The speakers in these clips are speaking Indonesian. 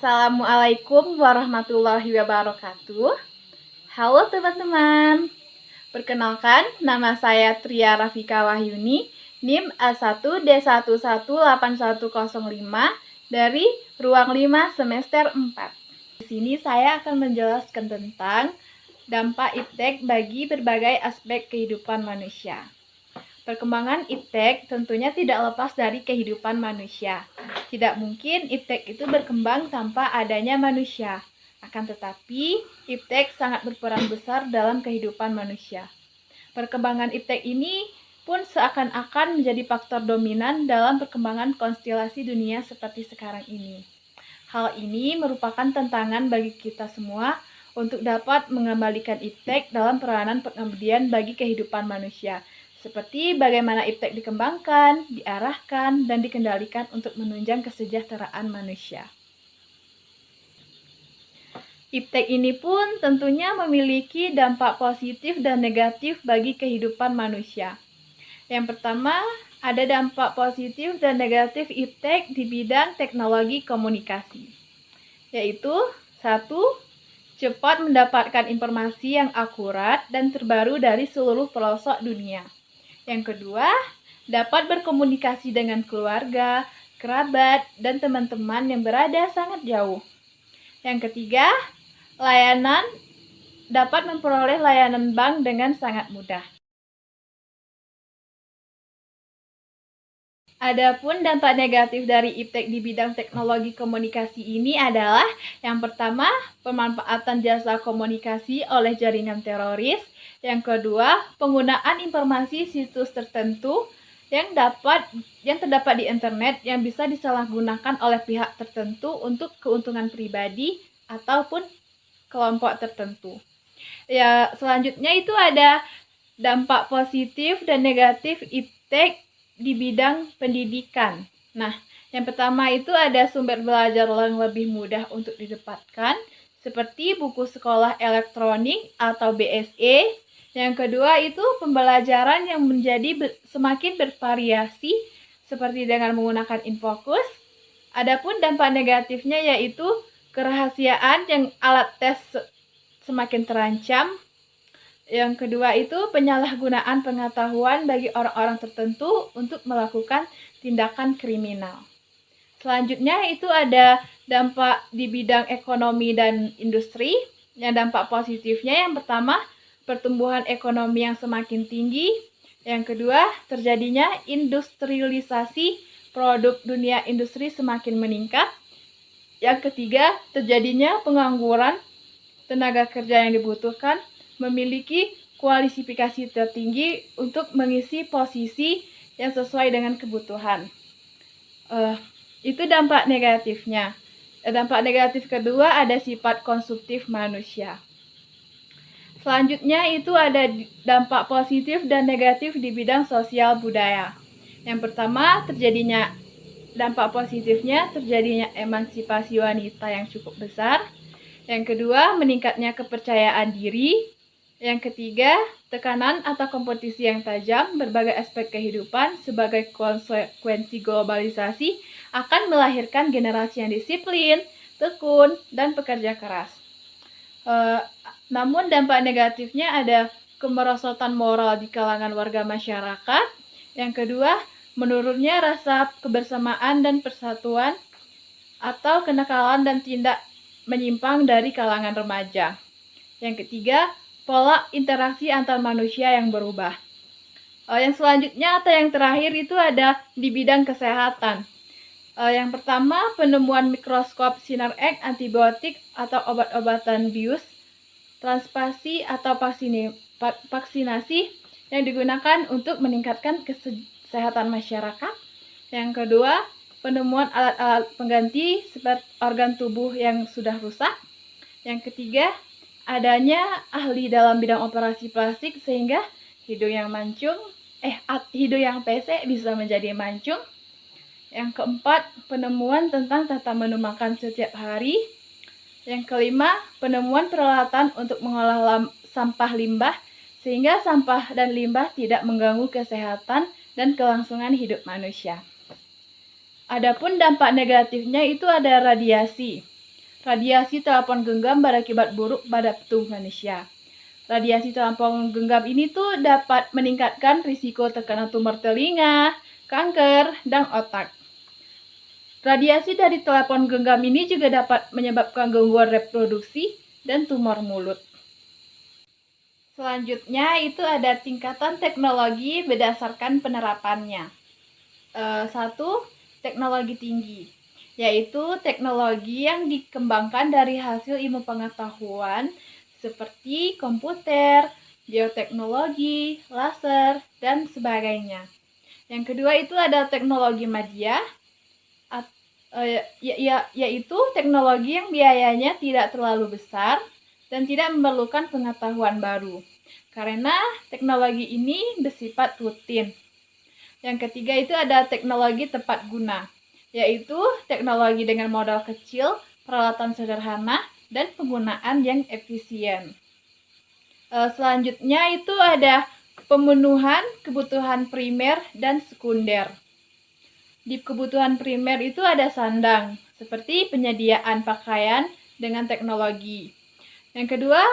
Assalamualaikum warahmatullahi wabarakatuh. Halo teman-teman. Perkenalkan, nama saya Tria Rafika Wahyuni, NIM A1D118105 dari Ruang 5 semester 4. Di sini saya akan menjelaskan tentang dampak iptek bagi berbagai aspek kehidupan manusia. Perkembangan iptek tentunya tidak lepas dari kehidupan manusia. Tidak mungkin iptek itu berkembang tanpa adanya manusia. Akan tetapi, iptek sangat berperan besar dalam kehidupan manusia. Perkembangan iptek ini pun seakan-akan menjadi faktor dominan dalam perkembangan konstelasi dunia seperti sekarang ini. Hal ini merupakan tantangan bagi kita semua untuk dapat mengembalikan iptek dalam peranan pengabdian bagi kehidupan manusia. Seperti bagaimana iptek dikembangkan, diarahkan, dan dikendalikan untuk menunjang kesejahteraan manusia. Iptek ini pun tentunya memiliki dampak positif dan negatif bagi kehidupan manusia. Yang pertama, ada dampak positif dan negatif iptek di bidang teknologi komunikasi. Yaitu, 1. Cepat mendapatkan informasi yang akurat dan terbaru dari seluruh pelosok dunia. Yang kedua, dapat berkomunikasi dengan keluarga, kerabat, dan teman-teman yang berada sangat jauh. Yang ketiga, dapat memperoleh layanan bank dengan sangat mudah. Adapun dampak negatif dari iptek di bidang teknologi komunikasi ini adalah yang pertama, pemanfaatan jasa komunikasi oleh jaringan teroris. Yang kedua, penggunaan informasi situs tertentu yang terdapat di internet yang bisa disalahgunakan oleh pihak tertentu untuk keuntungan pribadi ataupun kelompok tertentu. Ya, selanjutnya itu ada dampak positif dan negatif iptek di bidang pendidikan. Nah, yang pertama itu ada sumber belajar yang lebih mudah untuk didapatkan, seperti buku sekolah elektronik atau BSE. Yang kedua itu pembelajaran yang menjadi semakin bervariasi, seperti dengan menggunakan infokus. Adapun dampak negatifnya yaitu kerahasiaan yang alat tes semakin terancam. Yang kedua itu penyalahgunaan pengetahuan bagi orang-orang tertentu untuk melakukan tindakan kriminal. Selanjutnya itu ada dampak di bidang ekonomi dan industri. Yang dampak positifnya yang pertama, pertumbuhan ekonomi yang semakin tinggi. Yang kedua, terjadinya industrialisasi, produk dunia industri semakin meningkat. Yang ketiga, terjadinya pengangguran, tenaga kerja yang dibutuhkan memiliki kualifikasi tertinggi untuk mengisi posisi yang sesuai dengan kebutuhan. Itu dampak negatifnya. Dampak negatif kedua ada sifat konsumtif manusia. Selanjutnya itu ada dampak positif dan negatif di bidang sosial budaya. Yang pertama, dampak positifnya terjadinya emansipasi wanita yang cukup besar. Yang kedua, meningkatnya kepercayaan diri. Yang ketiga, tekanan atau kompetisi yang tajam berbagai aspek kehidupan sebagai konsekuensi globalisasi akan melahirkan generasi yang disiplin, tekun, dan pekerja keras. Namun dampak negatifnya ada kemerosotan moral di kalangan warga masyarakat. Yang kedua, menurunnya rasa kebersamaan dan persatuan atau kenakalan dan tindak menyimpang dari kalangan remaja. Yang ketiga, pola interaksi antar manusia yang berubah. Yang selanjutnya atau yang terakhir itu ada di bidang kesehatan. Yang pertama, penemuan mikroskop sinar X, antibiotik atau obat-obatan bius, transplantasi atau vaksinasi yang digunakan untuk meningkatkan kesehatan masyarakat. Yang kedua, penemuan alat-alat pengganti seperti organ tubuh yang sudah rusak. Yang ketiga, adanya ahli dalam bidang operasi plastik sehingga hidung yang pesek bisa menjadi mancung. Yang keempat, penemuan tentang tata menu makan setiap hari. Yang kelima, penemuan peralatan untuk mengolah sampah limbah sehingga sampah dan limbah tidak mengganggu kesehatan dan kelangsungan hidup manusia. Adapun dampak negatifnya itu ada radiasi. radiasi telepon genggam berakibat buruk pada tubuh manusia. Radiasi telepon genggam ini tuh dapat meningkatkan risiko terkena tumor telinga, kanker, dan otak. Radiasi dari telepon genggam ini juga dapat menyebabkan gangguan reproduksi dan tumor mulut. Selanjutnya itu ada tingkatan teknologi berdasarkan penerapannya. 1. Teknologi tinggi, yaitu teknologi yang dikembangkan dari hasil ilmu pengetahuan seperti komputer, bioteknologi, laser, dan sebagainya. Yang kedua itu ada teknologi media, yaitu teknologi yang biayanya tidak terlalu besar dan tidak memerlukan pengetahuan baru, karena teknologi ini bersifat rutin. Yang ketiga itu ada teknologi tepat guna, yaitu teknologi dengan modal kecil, peralatan sederhana, dan penggunaan yang efisien. Selanjutnya itu ada pemenuhan kebutuhan primer dan sekunder. Di kebutuhan primer itu ada sandang, seperti penyediaan pakaian dengan teknologi. Yang kedua,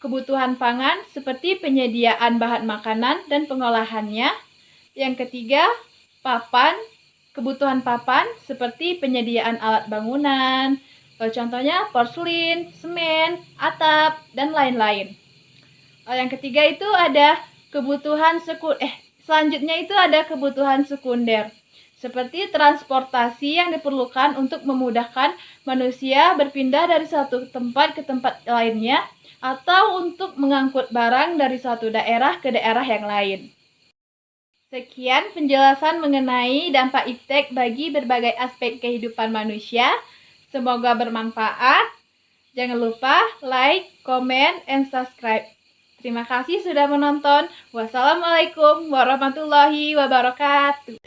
kebutuhan pangan seperti penyediaan bahan makanan dan pengolahannya. Yang ketiga, papan, kebutuhan papan seperti penyediaan alat bangunan, contohnya porselin, semen, atap, dan lain-lain. Yang ketiga itu ada selanjutnya itu ada kebutuhan sekunder, seperti transportasi yang diperlukan untuk memudahkan manusia berpindah dari satu tempat ke tempat lainnya, atau untuk mengangkut barang dari suatu daerah ke daerah yang lain. Sekian penjelasan mengenai dampak iptek bagi berbagai aspek kehidupan manusia. Semoga bermanfaat. Jangan lupa like, comment, and subscribe. Terima kasih sudah menonton. Wassalamualaikum warahmatullahi wabarakatuh.